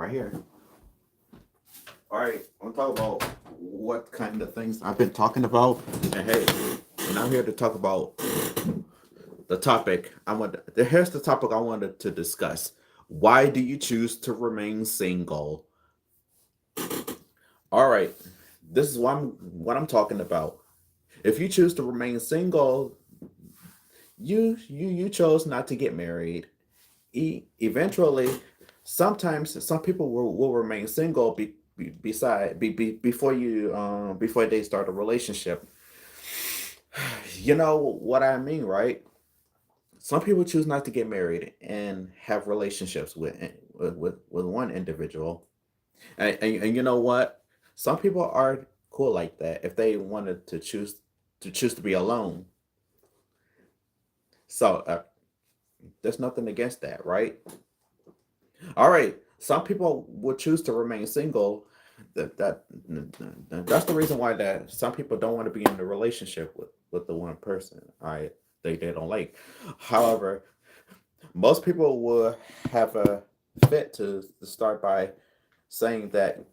right here. All right, I'm talking about what kind of things I've been talking about. And hey, and I'm here to talk about the topic. Here's the topic I wanted to discuss. Why do you choose to remain single? All right, this is what I'm talking about. If you choose to remain single, you chose not to get married. Eventually, sometimes some people will remain single before they start a relationship. You know what I mean, right? Some people choose not to get married and have relationships with one individual, and you know what? Some people are cool like that if they wanted to choose to be alone. So there's nothing against that, right? All right. Some people would choose to remain single. That's the reason why that some people don't want to be in a relationship with the one person. All right, they don't like. However, most people will have a fit to start by saying that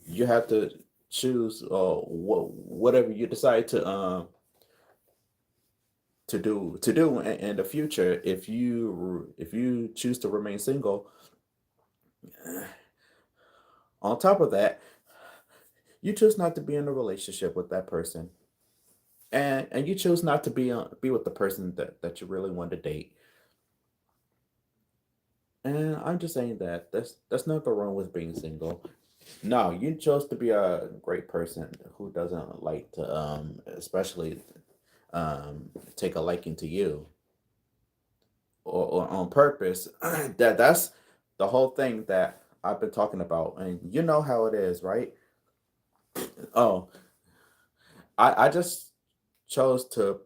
you have to choose whatever you decide to do in the future. If you choose to remain single, on top of that, you choose not to be in a relationship with that person, and you choose not to be with the person that you really want to date. And I'm just saying that that's not the wrong with being single. No, you chose to be a great person who doesn't like to especially take a liking to you, or on purpose. That's the whole thing that I've been talking about, and you know how it is, right? Oh, I just chose to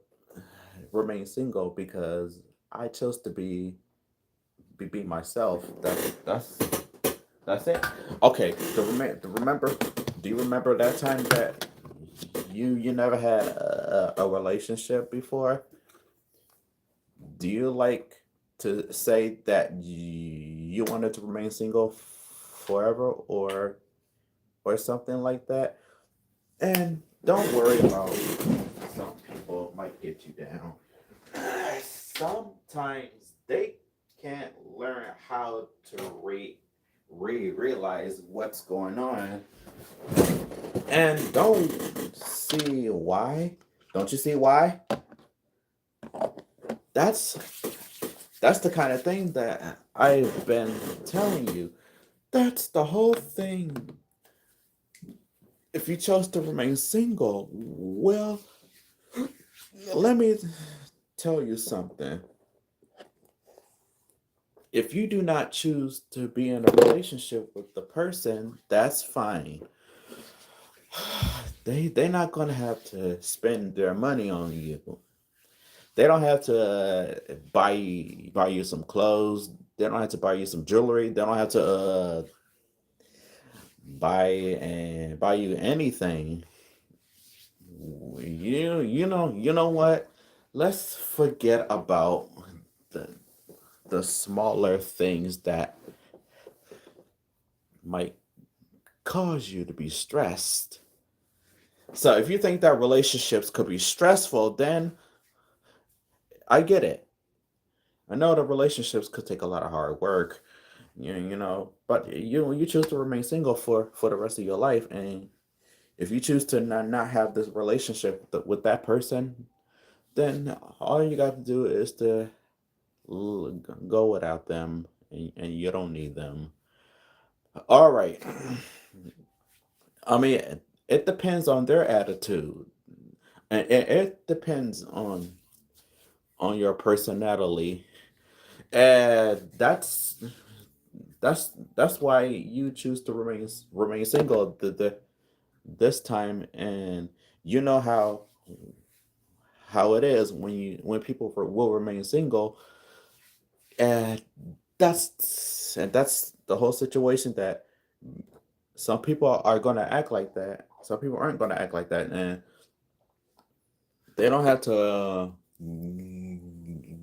remain single because I chose to be myself. That's it. Okay. Remember? Do you remember that time that you never had a relationship before? Do you like to say that you wanted to remain single forever, or something like that? And don't worry about some people might get you down. Sometimes they can't learn how to realize what's going on, and don't see why. Don't you see why? That's that's the kind of thing that I've been telling you. That's the whole thing. If you chose to remain single, well, let me tell you something. If you do not choose to be in a relationship with the person, that's fine. They're not gonna have to spend their money on you. They don't have to buy you some clothes. They don't have to buy you some jewelry. They don't have to buy you anything. You know what? Let's forget about the the smaller things that might cause you to be stressed. So if you think that relationships could be stressful, then I get it. I know that relationships could take a lot of hard work, but you choose to remain single for the rest of your life, and if you choose to not have this relationship with that person, then all you got to do is to go without them, and you don't need them. All right. I mean, it depends on their attitude, and it depends on your personality, and that's why you choose to remain single this time. And you know how it is when people will remain single, and that's the whole situation, that some people are going to act like that, some people aren't going to act like that, and they don't have to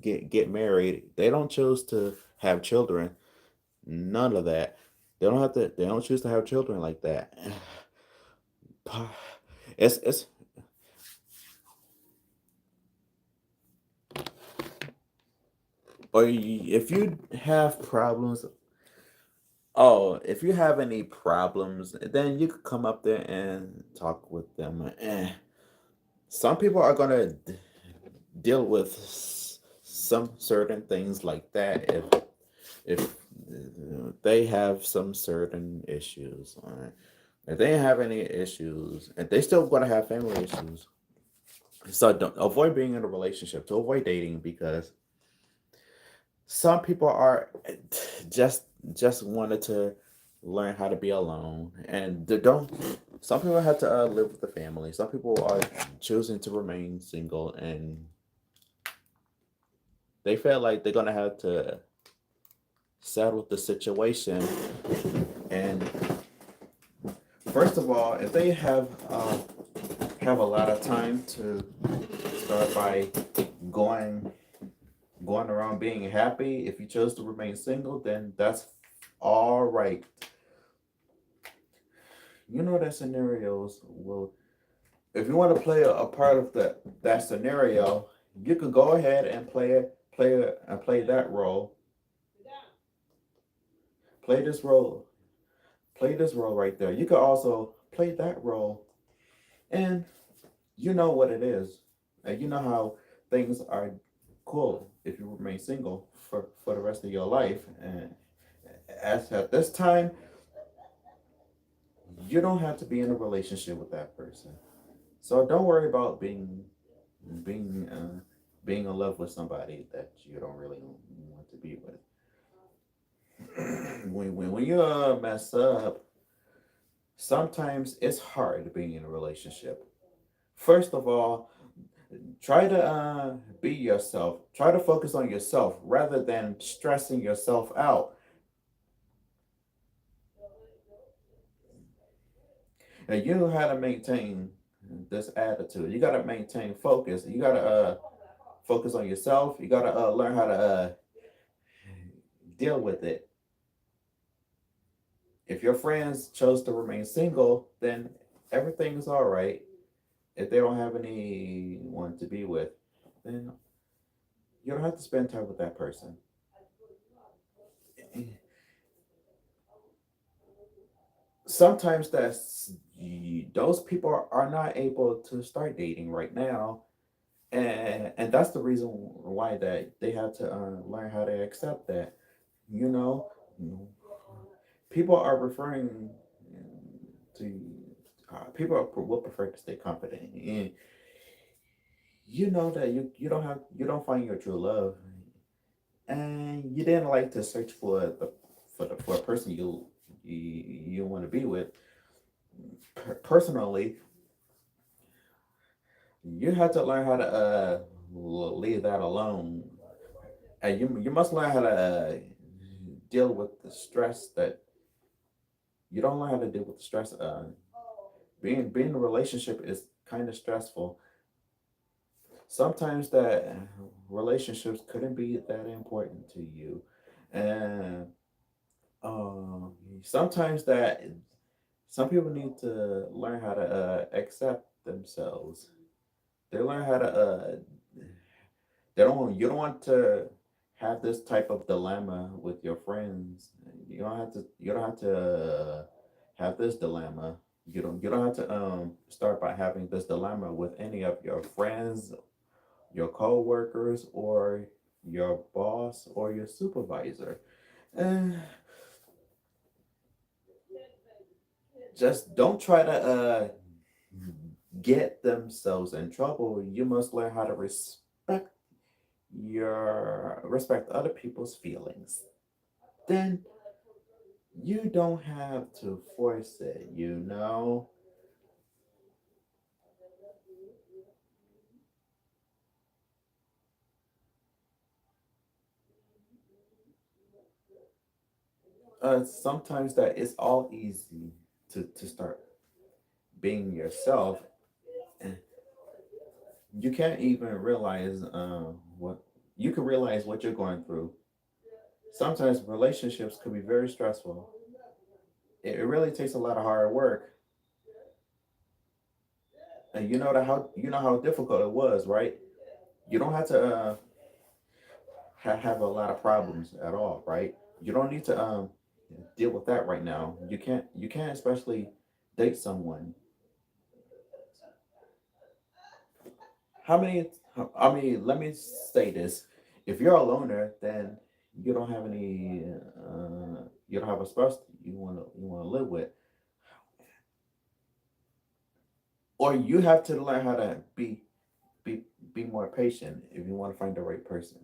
get married, they don't choose to have children, none of that. They don't have to. They don't choose to have children like that. It's or if you have problems. Oh, if you have any problems, then you could come up there and talk with them. Some people are gonna deal with some certain things like that if they have some certain issues. Or if they have any issues, and they still gonna have family issues. So don't avoid being in a relationship to avoid dating because some people are just just wanted to learn how to be alone and they don't. Some people have to live with the family. Some people are choosing to remain single and they feel like they're gonna have to settle the situation. And first of all, if they have a lot of time to start by going going around being happy, if you chose to remain single, then that's all right. You know that scenarios will. If you want to play a part of that scenario, you could go ahead and play that role, play this role, play this role right there. You could also play that role, and you know what it is, and you know how things are cool if you remain single for the rest of your life. And as at this time, you don't have to be in a relationship with that person. So don't worry about being being in love with somebody that you don't really want to be with. When you mess up, sometimes it's hard being in a relationship. First of all, try to be yourself. Try to focus on yourself rather than stressing yourself out. And you know how to maintain this attitude. You got to maintain focus. You got to focus on yourself. You got to learn how to deal with it. If your friends chose to remain single, then everything is all right. If they don't have anyone to be with, then you don't have to spend time with that person. Sometimes those people are not able to start dating right now, and that's the reason why that they have to learn how to accept that. You know, people are referring to people will prefer to stay confident, and you know that you don't find your true love, and you didn't like to search for for a person you want to be with. Personally, you have to learn how to leave that alone, and you must learn how to deal with the stress that you don't learn how to deal with the stress. Being in a relationship is kind of stressful. Sometimes that relationships couldn't be that important to you, and sometimes that some people need to learn how to accept themselves. They learn how to they don't want you don't want to have this type of dilemma with your friends. You don't have to have this dilemma. You don't have to start by having this dilemma with any of your friends, your coworkers, or your boss or your supervisor. And just don't try to get themselves in trouble. You must learn how to respect other people's feelings. Then you don't have to force it, you know? Sometimes that it's all easy to start being yourself, and you can't even realize what you can realize what you're going through. Sometimes relationships could be very stressful, it really takes a lot of hard work, and you know how difficult it was, right? You don't have to have a lot of problems at all, right? You don't need to deal with that right now. You can't especially date someone. How many? I mean, let me say this: if you're a loner, then you don't have any. You don't have a spouse you want to live with, or you have to learn how to be be more patient if you want to find the right person,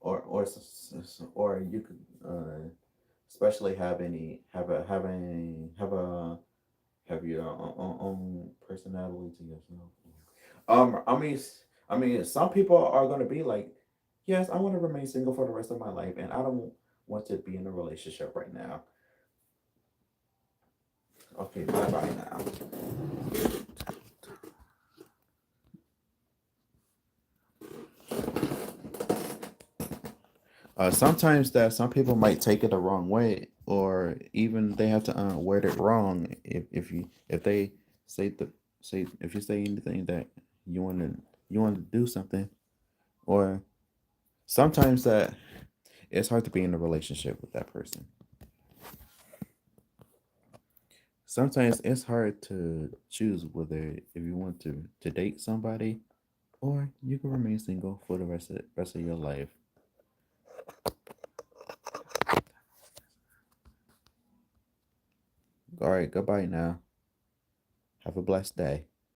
or you could especially have your own personality to yourself. I mean, some people are gonna be like, yes, I want to remain single for the rest of my life, and I don't want to be in a relationship right now. Okay, bye bye now. Sometimes that some people might take it the wrong way, or even they have to word it wrong. If they say the say if you say anything that you want to you want to do something, or sometimes that it's hard to be in a relationship with that person. Sometimes it's hard to choose whether if you want to date somebody or you can remain single for the rest of your life. All right, goodbye now. Have a blessed day.